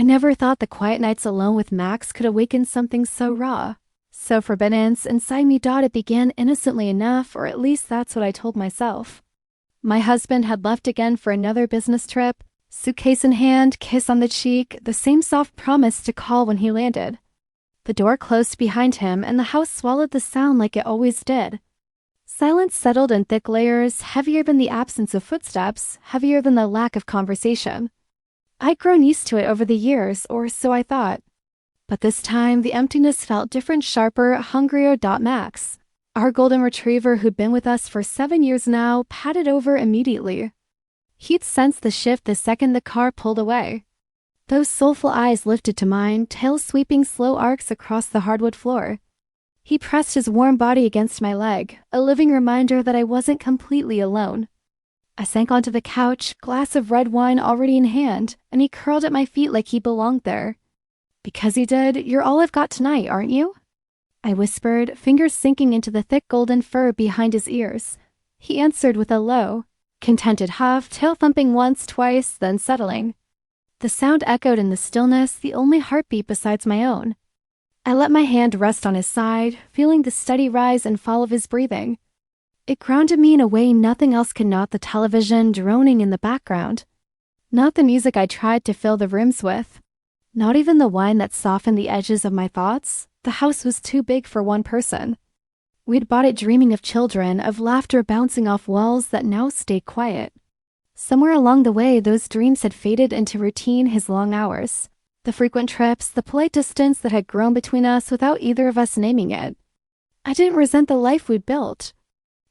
never thought the quiet nights alone with Max could awaken something so raw, so forbidden. Inside me thought it began innocently enough, or at least that's what I told myself. My husband had left again for another business trip, suitcase in hand, kiss on the cheek, the same soft promise to call when he landed. The door closed behind him, and the house swallowed the sound like it always did. Silence settled in thick layers, heavier than the absence of footsteps, heavier than the lack of conversation. I'd grown used to it over the years, or so I thought. But this time, the emptiness felt different, sharper, hungrier. Max, our golden retriever who'd been with us for 7 years now, padded over immediately. He'd sensed the shift the second the car pulled away. Those soulful eyes lifted to mine, tail sweeping slow arcs across the hardwood floor. He pressed his warm body against my leg, a living reminder that I wasn't completely alone. I sank onto the couch, glass of red wine already in hand, and he curled at my feet like he belonged there. Because he did, you're all I've got tonight, aren't you? I whispered, fingers sinking into the thick golden fur behind his ears. He answered with a low, contented huff, tail thumping once, twice, then settling. The sound echoed in the stillness, the only heartbeat besides my own. I let my hand rest on his side, feeling the steady rise and fall of his breathing. It grounded me in a way nothing else could, not the television droning in the background, not the music I tried to fill the rooms with, not even the wine that softened the edges of my thoughts. The house was too big for one person. We'd bought it dreaming of children, of laughter bouncing off walls that now stayed quiet. Somewhere along the way, those dreams had faded into routine, his long hours, the frequent trips, the polite distance that had grown between us without either of us naming it. I didn't resent the life we'd built.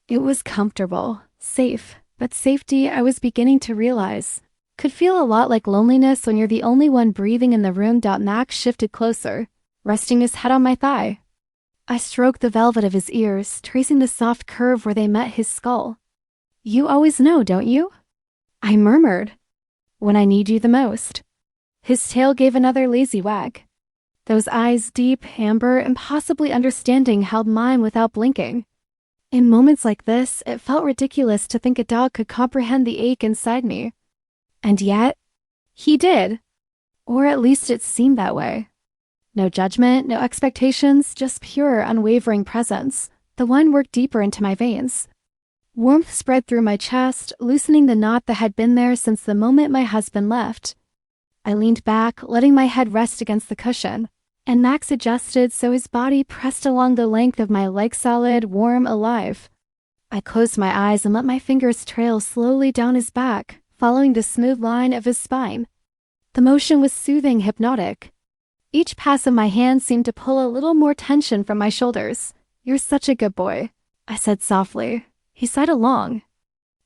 It was comfortable, safe, but safety, I was beginning to realize, could feel a lot like loneliness when you're the only one breathing in the room. Max shifted closer, resting his head on my thigh. I stroked the velvet of his ears, tracing the soft curve where they met his skull. You always know, don't you? I murmured. When I need you the most. His tail gave another lazy wag. Those eyes, deep, amber, impossibly understanding, held mine without blinking. In moments like this, it felt ridiculous to think a dog could comprehend the ache inside me. And yet, he did. Or at least it seemed that way. No judgment, no expectations, just pure, unwavering presence. The wine worked deeper into my veins. Warmth spread through my chest, loosening the knot that had been there since the moment my husband left. I leaned back, letting my head rest against the cushion, and Max adjusted so his body pressed along the length of my leg, solid, warm, alive. I closed my eyes and let my fingers trail slowly down his back, following the smooth line of his spine. The motion was soothing, hypnotic. Each pass of my hand seemed to pull a little more tension from my shoulders. You're such a good boy, I said softly. He sighed along,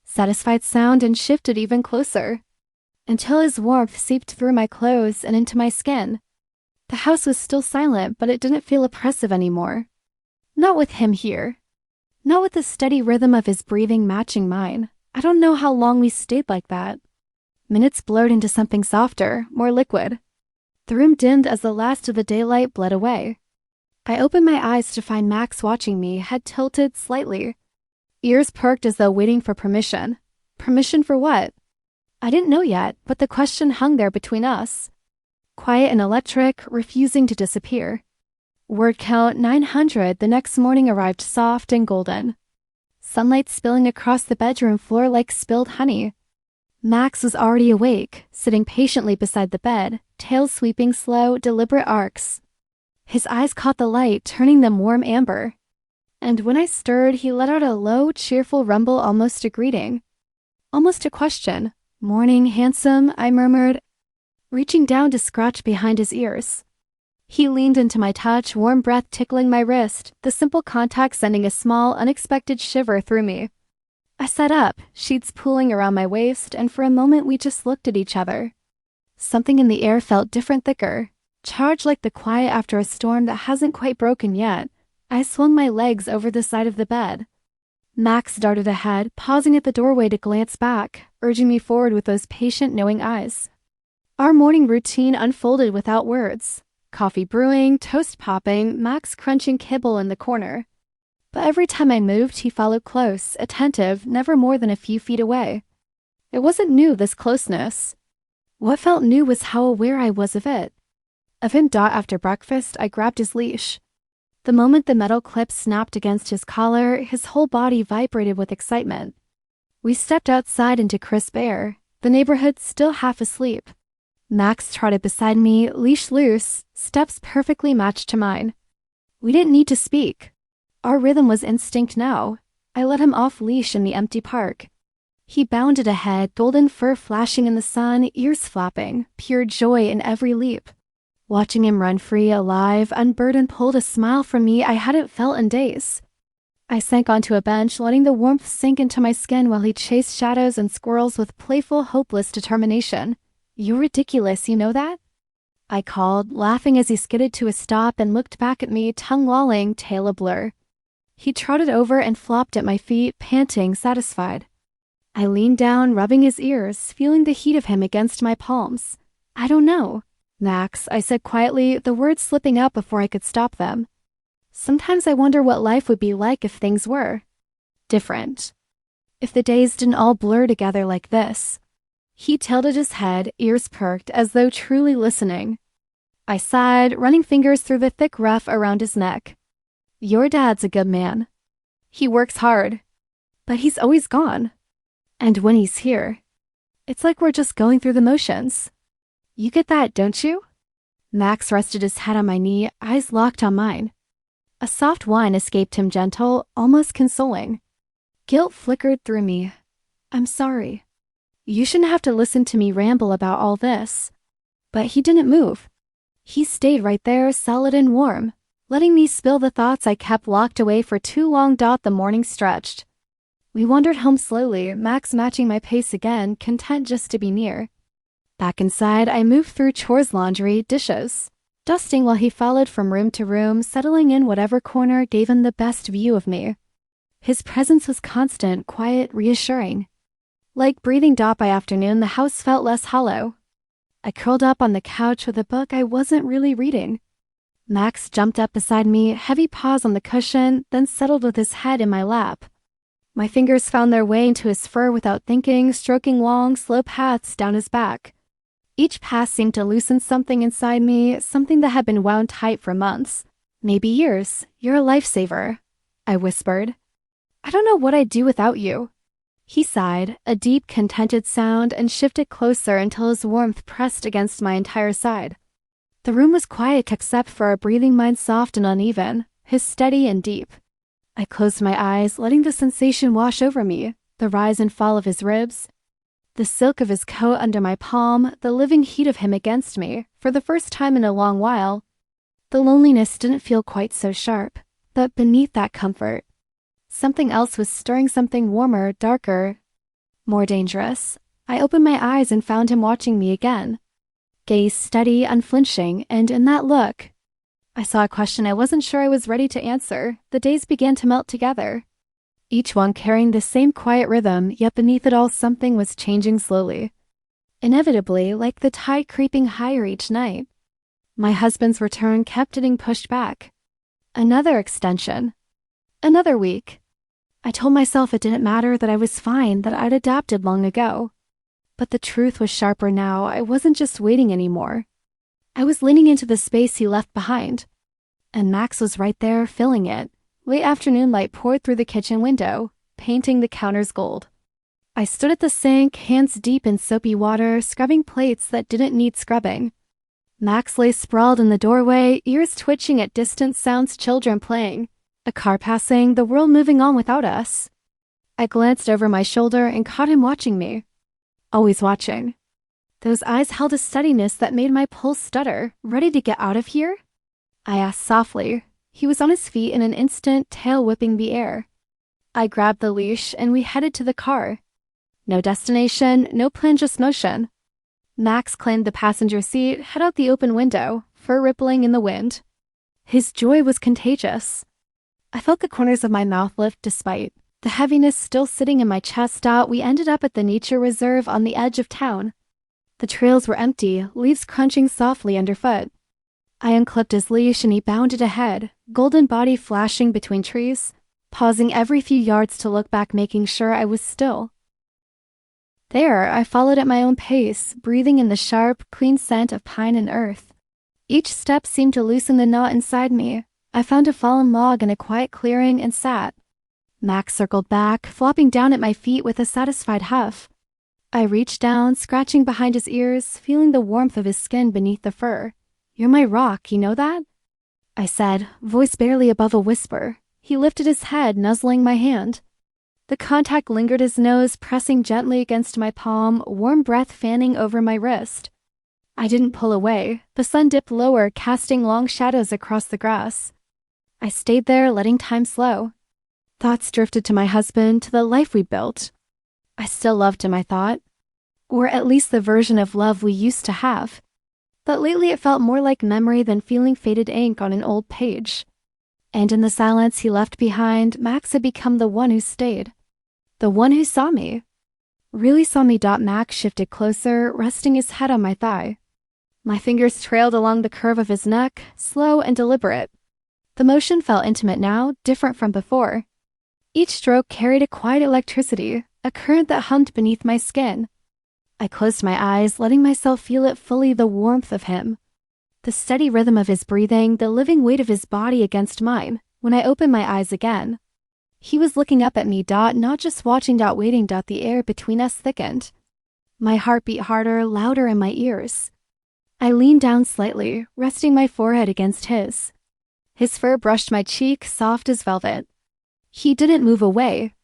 satisfied sound, and shifted even closer, until his warmth seeped through my clothes and into my skin. The house was still silent, but it didn't feel oppressive anymore. Not with him here. Not with the steady rhythm of his breathing matching mine. I don't know how long we stayed like that. Minutes blurred into something softer, more liquid. The room dimmed as the last of the daylight bled away. I opened my eyes to find Max watching me, head tilted slightly. Ears perked as though waiting for permission. Permission for what? I didn't know yet, but the question hung there between us. Quiet and electric, refusing to disappear. Word count 900 the next morning arrived, soft and golden. Sunlight spilling across the bedroom floor like spilled honey. Max was already awake, sitting patiently beside the bed, tail sweeping slow, deliberate arcs. His eyes caught the light, turning them warm amber. And when I stirred, he let out a low, cheerful rumble, almost a greeting. Almost a question. Morning, handsome, I murmured, reaching down to scratch behind his ears. He leaned into my touch, warm breath tickling my wrist, the simple contact sending a small, unexpected shiver through me. I sat up, sheets pooling around my waist, and for a moment we just looked at each other. Something in the air felt different, thicker, charged like the quiet after a storm that hasn't quite broken yet. I swung my legs over the side of the bed. Max darted ahead, pausing at the doorway to glance back, urging me forward with those patient, knowing eyes. Our morning routine unfolded without words. Coffee brewing, toast popping, Max crunching kibble in the corner. But every time I moved, he followed close, attentive, never more than a few feet away. It wasn't new, this closeness. What felt new was how aware I was of it. Of him. After breakfast, I grabbed his leash. The moment the metal clip snapped against his collar, his whole body vibrated with excitement. We stepped outside into crisp air, the neighborhood still half asleep. Max trotted beside me, leash loose, steps perfectly matched to mine. We didn't need to speak. Our rhythm was instinct now. I let him off leash in the empty park. He bounded ahead, golden fur flashing in the sun, ears flapping, pure joy in every leap. Watching him run free, alive, unburdened pulled a smile from me I hadn't felt in days. I sank onto a bench, letting the warmth sink into my skin while he chased shadows and squirrels with playful, hopeless determination. "You're ridiculous, you know that?" I called, laughing as he skidded to a stop and looked back at me, tongue lolling, tail a blur. He trotted over and flopped at my feet, panting, satisfied. I leaned down, rubbing his ears, feeling the heat of him against my palms. "I don't know, Max," I said quietly, the words slipping out before I could stop them. "Sometimes I wonder what life would be like if things were different. If the days didn't all blur together like this." He tilted his head, ears perked, as though truly listening. I sighed, running fingers through the thick ruff around his neck. "Your dad's a good man. He works hard. But he's always gone. And when he's here, it's like we're just going through the motions. You get that, don't you?" Max rested his head on my knee, eyes locked on mine. A soft whine escaped him, gentle, almost consoling. Guilt flickered through me. "I'm sorry. You shouldn't have to listen to me ramble about all this." But he didn't move. He stayed right there, solid and warm, letting me spill the thoughts I kept locked away for too long. The morning stretched. We wandered home slowly, Max matching my pace again, content just to be near. Back inside, I moved through chores, laundry, dishes, dusting while he followed from room to room, settling in whatever corner gave him the best view of me. His presence was constant, quiet, reassuring. Like breathing. By afternoon, the house felt less hollow. I curled up on the couch with a book I wasn't really reading. Max jumped up beside me, heavy paws on the cushion, then settled with his head in my lap. My fingers found their way into his fur without thinking, stroking long, slow paths down his back. Each pass seemed to loosen something inside me, something that had been wound tight for months, maybe years. "You're a lifesaver," I whispered. "I don't know what I'd do without you." He sighed, a deep, contented sound, and shifted closer until his warmth pressed against my entire side. The room was quiet except for our breathing, mine soft and uneven, his steady and deep. I closed my eyes, letting the sensation wash over me, the rise and fall of his ribs, the silk of his coat under my palm, the living heat of him against me. For the first time in a long while, the loneliness didn't feel quite so sharp, but beneath that comfort, something else was stirring, something warmer, darker, more dangerous. I opened my eyes and found him watching me again, gaze steady, unflinching, and in that look, I saw a question I wasn't sure I was ready to answer. The days began to melt together, each one carrying the same quiet rhythm, yet beneath it all something was changing slowly. Inevitably, like the tide creeping higher each night. My husband's return kept getting pushed back. Another extension. Another week. I told myself it didn't matter, that I was fine, that I'd adapted long ago. But the truth was sharper now. I wasn't just waiting anymore. I was leaning into the space he left behind. And Max was right there, filling it. Late afternoon light poured through the kitchen window, painting the counters gold. I stood at the sink, hands deep in soapy water, scrubbing plates that didn't need scrubbing. Max lay sprawled in the doorway, ears twitching at distant sounds, children playing, a car passing, the world moving on without us. I glanced over my shoulder and caught him watching me. Always watching. Those eyes held a steadiness that made my pulse stutter. "Ready to get out of here?" I asked softly. He was on his feet in an instant, tail whipping the air. I grabbed the leash and we headed to the car. No destination, no plan, just motion. Max claimed the passenger seat, head out the open window, fur rippling in the wind. His joy was contagious. I felt the corners of my mouth lift despite the heaviness still sitting in my chest. We ended up at the nature reserve on the edge of town. The trails were empty, leaves crunching softly underfoot. I unclipped his leash and he bounded ahead, golden body flashing between trees, pausing every few yards to look back, making sure I was still. There, I followed at my own pace, breathing in the sharp, clean scent of pine and earth. Each step seemed to loosen the knot inside me. I found a fallen log in a quiet clearing and sat. Max circled back, flopping down at my feet with a satisfied huff. I reached down, scratching behind his ears, feeling the warmth of his skin beneath the fur. "You're my rock, you know that?" I said, voice barely above a whisper. He lifted his head, nuzzling my hand. The contact lingered, his nose pressing gently against my palm, warm breath fanning over my wrist. I didn't pull away. The sun dipped lower, casting long shadows across the grass. I stayed there, letting time slow. Thoughts drifted to my husband, to the life we built. I still loved him, I thought. Or at least the version of love we used to have. But lately it felt more like memory than feeling faded ink on an old page. And in the silence he left behind, Max had become the one who stayed. The one who saw me. Really saw me. Max shifted closer, resting his head on my thigh. My fingers trailed along the curve of his neck, slow and deliberate. The motion felt intimate now, different from before. Each stroke carried a quiet electricity, a current that hummed beneath my skin. I closed my eyes, letting myself feel it fully, the warmth of him. The steady rhythm of his breathing, the living weight of his body against mine. When I opened my eyes again, he was looking up at me. Not just watching. Waiting. The air between us thickened. My heart beat harder, louder in my ears. I leaned down slightly, resting my forehead against his. His fur brushed my cheek, soft as velvet. He didn't move away.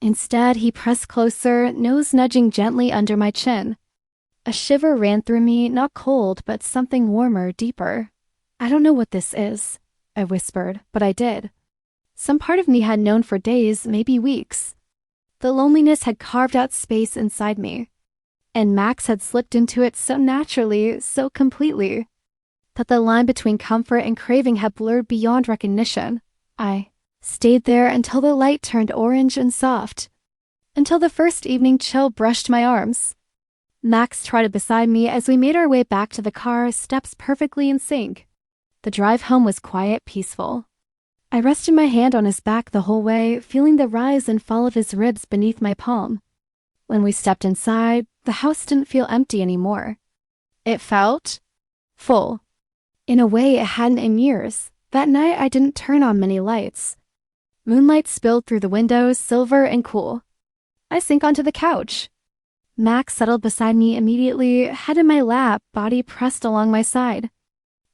Instead, he pressed closer, nose nudging gently under my chin. A shiver ran through me, not cold, but something warmer, deeper. "I don't know what this is," I whispered, but I did. Some part of me had known for days, maybe weeks. The loneliness had carved out space inside me. And Max had slipped into it so naturally, so completely, that the line between comfort and craving had blurred beyond recognition. I stayed there until the light turned orange and soft, until the first evening chill brushed my arms. Max trotted beside me as we made our way back to the car, steps perfectly in sync. The drive home was quiet, peaceful. I rested my hand on his back the whole way, feeling the rise and fall of his ribs beneath my palm. When we stepped inside, the house didn't feel empty anymore. It felt full. In a way it hadn't in years. That night I didn't turn on many lights. Moonlight spilled through the windows, silver and cool. I sank onto the couch. Max settled beside me immediately, head in my lap, body pressed along my side.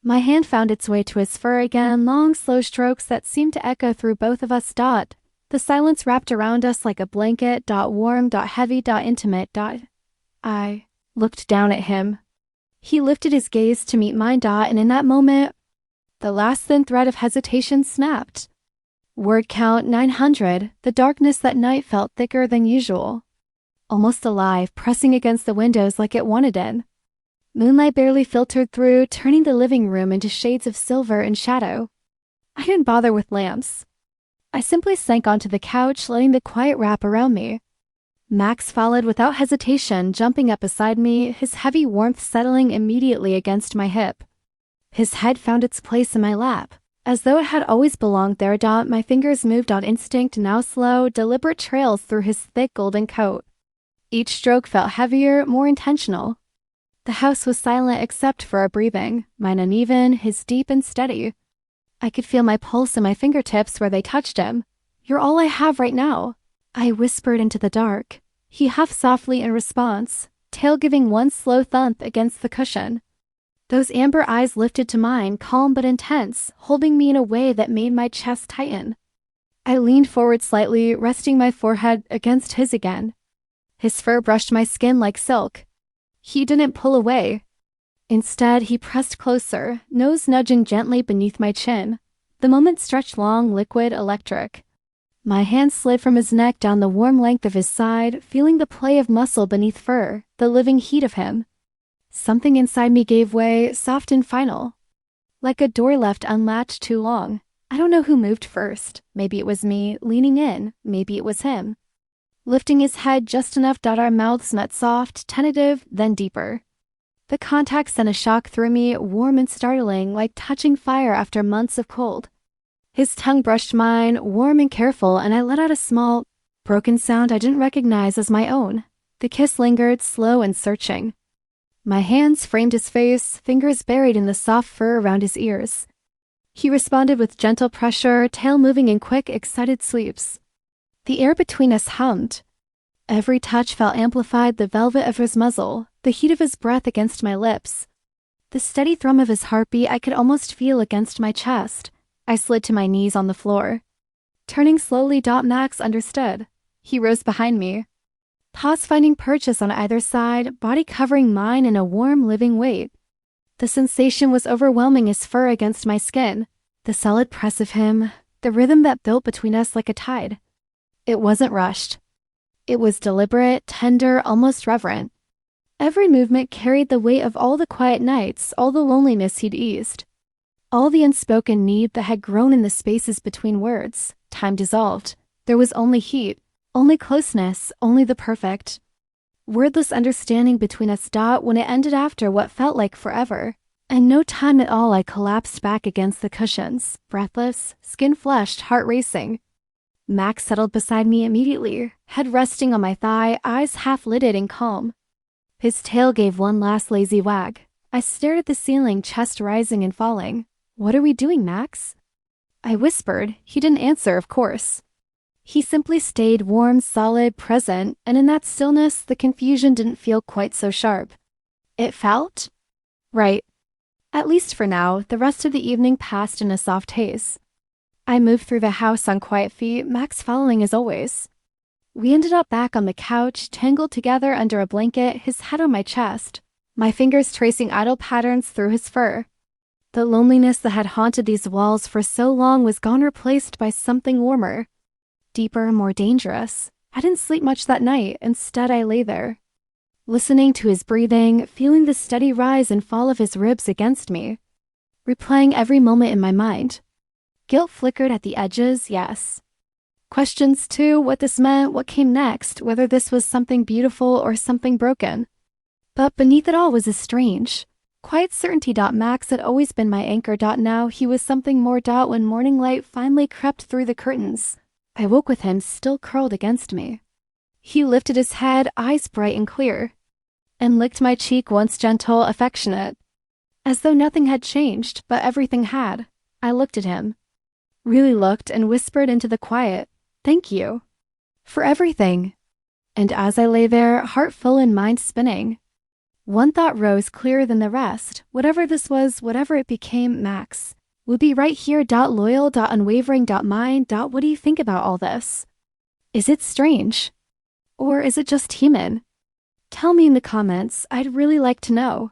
My hand found its way to his fur again, long, slow strokes that seemed to echo through both of us. The silence wrapped around us like a blanket. Warm, heavy, intimate. I looked down at him. He lifted his gaze to meet mine. And in that moment, the last thin thread of hesitation snapped. Word count 900. The darkness that night felt thicker than usual. Almost alive, pressing against the windows like it wanted in. Moonlight barely filtered through, turning the living room into shades of silver and shadow. I didn't bother with lamps. I simply sank onto the couch, letting the quiet wrap around me. Max followed without hesitation, jumping up beside me, his heavy warmth settling immediately against my hip. His head found its place in my lap, as though it had always belonged there. My fingers moved on instinct, now slow, deliberate trails through his thick golden coat. Each stroke felt heavier, more intentional. The house was silent except for our breathing, mine uneven, his deep and steady. I could feel my pulse in my fingertips where they touched him. "You're all I have right now," I whispered into the dark. He huffed softly in response, tail giving one slow thump against the cushion. Those amber eyes lifted to mine, calm but intense, holding me in a way that made my chest tighten. I leaned forward slightly, resting my forehead against his again. His fur brushed my skin like silk. He didn't pull away. Instead, he pressed closer, nose nudging gently beneath my chin. The moment stretched long, liquid, electric. My hand slid from his neck down the warm length of his side, feeling the play of muscle beneath fur, the living heat of him. Something inside me gave way, soft and final. Like a door left unlatched too long. I don't know who moved first. Maybe it was me, leaning in. Maybe it was him. Lifting his head just enough. Our mouths met, soft, tentative, then deeper. The contact sent a shock through me, warm and startling, like touching fire after months of cold. His tongue brushed mine, warm and careful, and I let out a small, broken sound I didn't recognize as my own. The kiss lingered, slow and searching. My hands framed his face, fingers buried in the soft fur around his ears. He responded with gentle pressure, tail moving in quick, excited sweeps. The air between us hummed. Every touch felt amplified, the velvet of his muzzle, the heat of his breath against my lips. The steady thrum of his heartbeat I could almost feel against my chest. I slid to my knees on the floor. Turning slowly, Max understood. He rose behind me. Paws finding purchase on either side, body covering mine in a warm, living weight. The sensation was overwhelming as fur against my skin, the solid press of him, the rhythm that built between us like a tide. It wasn't rushed. It was deliberate, tender, almost reverent. Every movement carried the weight of all the quiet nights, all the loneliness he'd eased. All the unspoken need that had grown in the spaces between words. Time dissolved. There was only heat, only closeness, only the perfect. Wordless understanding between us. When it ended after what felt like forever. And no time at all, I collapsed back against the cushions, breathless, skin flushed, heart racing. Max settled beside me immediately, head resting on my thigh, eyes half-lidded and calm. His tail gave one last lazy wag. I stared at the ceiling, chest rising and falling. "What are we doing, Max?" I whispered. He didn't answer, of course. He simply stayed warm, solid, present, and in that stillness, the confusion didn't feel quite so sharp. It felt right. At least for now, the rest of the evening passed in a soft haze. I moved through the house on quiet feet, Max following as always. We ended up back on the couch, tangled together under a blanket, his head on my chest, my fingers tracing idle patterns through his fur. The loneliness that had haunted these walls for so long was gone, replaced by something warmer, deeper, more dangerous. I didn't sleep much that night. Instead, I lay there, listening to his breathing, feeling the steady rise and fall of his ribs against me, replaying every moment in my mind. Guilt flickered at the edges, yes. Questions too, what this meant, what came next, whether this was something beautiful or something broken. But beneath it all was a strange, quiet certainty. Max had always been my anchor. Now he was something more. When morning light finally crept through the curtains, I woke with him still curled against me. He lifted his head, eyes bright and clear, and licked my cheek, once gentle, affectionate, as though nothing had changed, but everything had. I looked at him, really looked, and whispered into the quiet, "Thank you for everything." And as I lay there, heart full and mind spinning, one thought rose clearer than the rest. Whatever this was, whatever it became, Max would be right here. Loyal, unwavering, mine. What do you think about all this? Is it strange? Or is it just human? Tell me in the comments. I'd really like to know.